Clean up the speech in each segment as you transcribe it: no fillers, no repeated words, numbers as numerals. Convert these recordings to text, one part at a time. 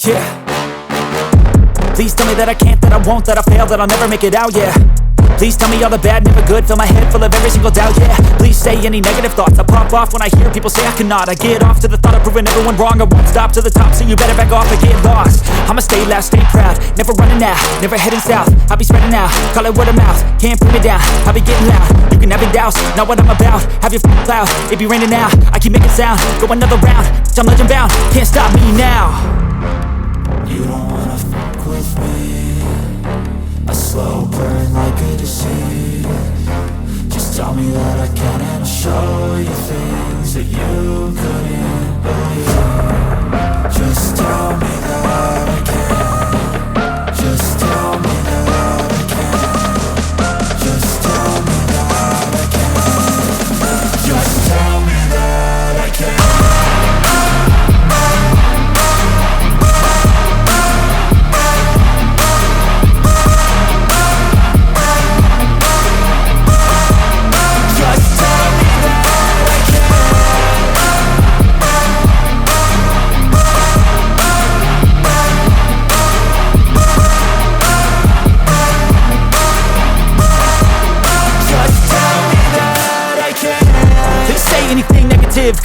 yeah. Please tell me that I can't, that I won't, that I fail, that I'll never make it out, yeah. Please tell me all the bad, never good, fill my head full of every single doubt, yeah. Please say any negative thoughts, I pop off when I hear people say I cannot. I get off to the thought of proving everyone wrong, I won't stop to the top, so you better back off and get lost. I'ma stay loud, stay proud, never running out, never heading south. I'll be spreading out, call it word of mouth, can't put me down, I'll be getting loud. You can have it douse, not what I'm about, have your cloud, it be raining now, I keep making sound, go another round, I'm legend bound, can't stop me now. You don't wanna fuck with me, a slow burn like a disease. Just tell me that I can and I'll show you things that you couldn't believe. Just tell me that I can. Just tell me that I can. Just tell me that I can. Just tell me that I can.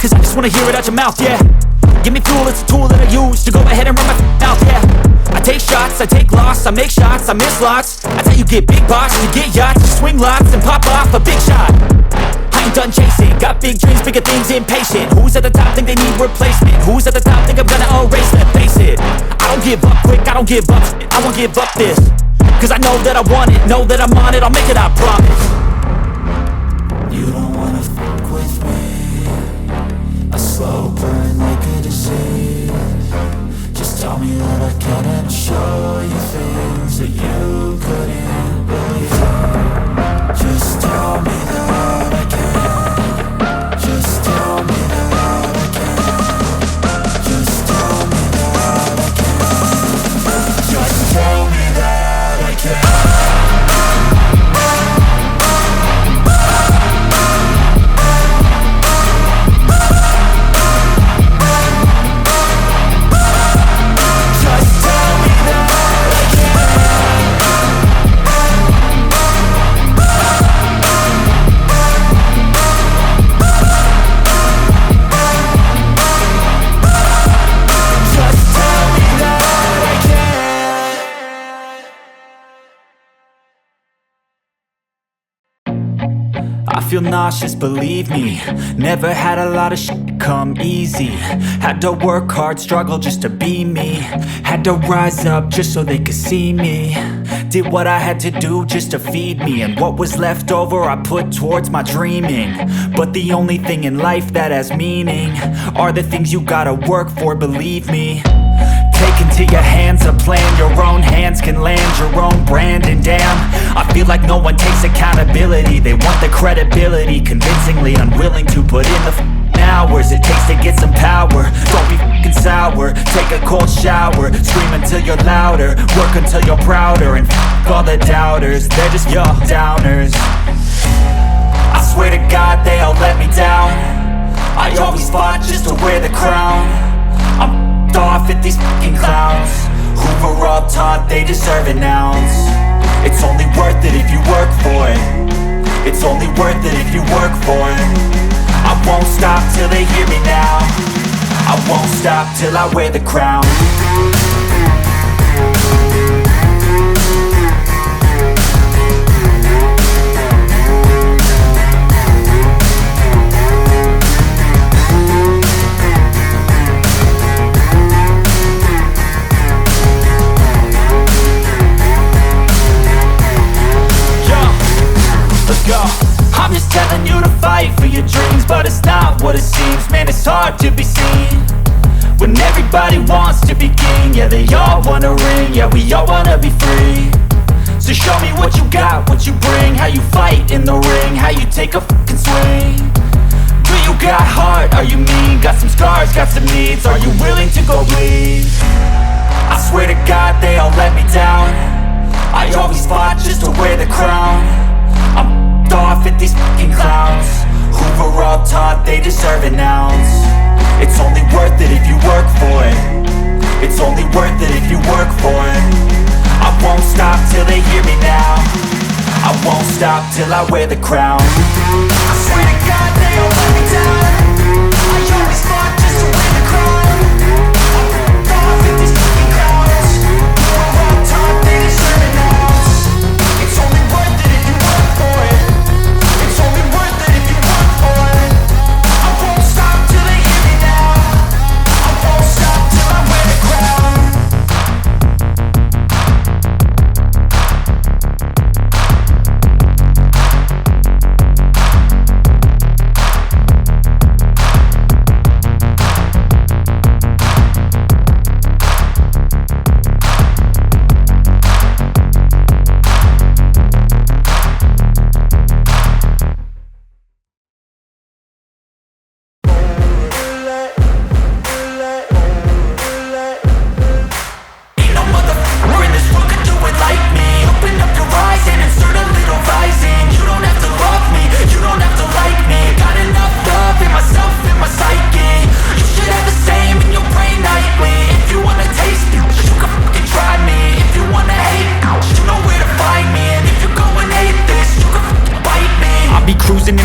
Cause I just wanna hear it out your mouth, yeah. Give me fuel, it's a tool that I use to go ahead and run my mouth, yeah. I take shots, I take loss, I make shots, I miss lots. That's how you get big box, you get yachts, you swing lots and pop off a big shot. I ain't done chasing, got big dreams, bigger things, impatient. Who's at the top think they need replacement? Who's at the top think I'm gonna erase them? Face it, I don't give up quick, I don't give up shit, I won't give up this. Cause I know that I want it, know that I'm on it, I'll make it, I promise. You don't wanna fuck with me, a slow burn like a disease. Just tell me that I can and I'll show you things that you couldn't believe. Just tell me that I can. Just tell me that I can. Just tell me that I can. Just tell me that I can. I feel nauseous, believe me. Never had a lot of shit come easy. Had to work hard, struggle just to be me. Had to rise up just so they could see me. Did what I had to do just to feed me. And what was left over I put towards my dreaming. But the only thing in life that has meaning are the things you gotta work for, believe me. Take into your hands a plan, your own hands can land your own brand. And damn, I feel like no one takes accountability. They want the credibility, convincingly unwilling to put in the hours it takes to get some power. Don't be f***ing sour, take a cold shower. Scream until you're louder, work until you're prouder. And f*** all the doubters, they're just your downers. I swear to God they all let me down. I always fought just to wear the crown. I'm off at these fucking clowns who were all taught they deserve an ounce. It's only worth it if you work for it. It's only worth it if you work for it. I won't stop till they hear me now. I won't stop till I wear the crown. I'm just telling you to fight for your dreams, but it's not what it seems. Man, it's hard to be seen when everybody wants to be king. Yeah, they all wanna ring, yeah, we all wanna be free. So show me what you got, what you bring, how you fight in the ring, how you take a fucking swing. Do you got heart, are you mean? Got some scars, got some needs, are you willing to go bleed? I swear to God they all let me down. I always fought just to wear the crown. I'm off at these fucking clowns who were all taught they deserve an ounce. It's only worth it if you work for it. It's only worth it if you work for it. I won't stop till they hear me now. I won't stop till I wear the crown. I swear to God they don't let me down. I always fought just to win the crown. I'm off with these fucking crowds. We're all taught they deserve an ounce. It's only worth it if you work for it. It's only worth it if you work for it. I won't stop till they hear me now. I won't stop till I wear the crown.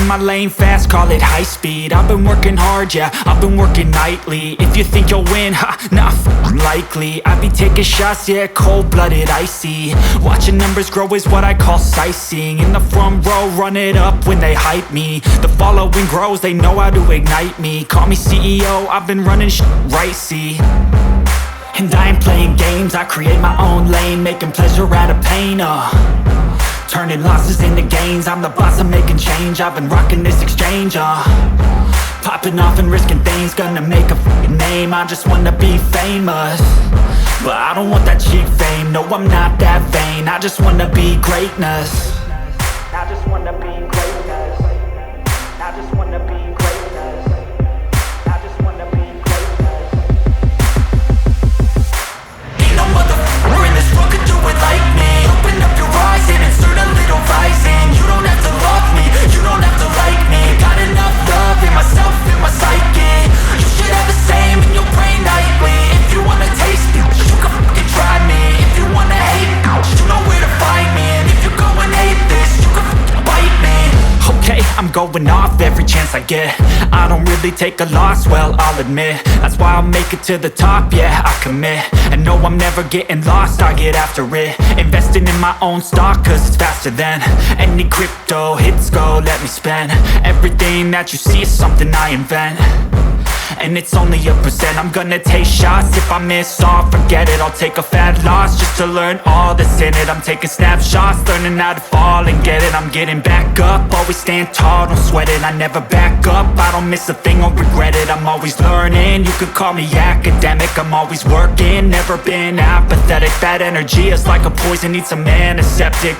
My lane fast, call it high speed. I've been working hard, yeah, I've been working nightly. If you think you'll win, ha, not likely. I be taking shots, yeah, cold-blooded, icy. Watching numbers grow is what I call sightseeing. In the front row, run it up when they hype me. The following grows, they know how to ignite me. Call me CEO, I've been running right, see. And I ain't playing games, I create my own lane, making pleasure out of pain, turning losses into gains. I'm the boss, I'm making change. I've been rocking this exchange, popping off and risking things. Gonna make a f***ing name. I just wanna be famous, but I don't want that cheap fame. No, I'm not that vain. I just wanna be greatness. I just wanna be greatness. I just wanna be greatness. I just wanna be greatness. Ain't no motherfucker in this world could do it like me. Open up your eyes and insert a little rising. You don't have to love me, you don't have to like me. Got enough love in myself, in my psyche. You should have the same in your brain nightly. If you wanna taste me, you can fucking try me. If you wanna hate, you know where to find me. And if you go and hate this, you can fucking bite me. Okay, I'm going off every chance I get. I don't really take a loss, well, I'll admit. That's why I'll make it to the top, yeah, I commit. And no, I'm never getting lost, I get after it. Investing in my own stock, cause it's faster than any crypto hits go, let me spend. Everything that you see is something I invent, and it's only a percent. I'm gonna take shots, if I miss all, forget it. I'll take a fat loss just to learn all that's in it. I'm taking snapshots, learning how to fall and get it. I'm getting back up, always stand tall, don't sweat it. I never back up, I don't miss a thing or regret it. I'm always learning, you could call me academic. I'm always working, never been apathetic. That energy is like a poison, needs a antiseptic.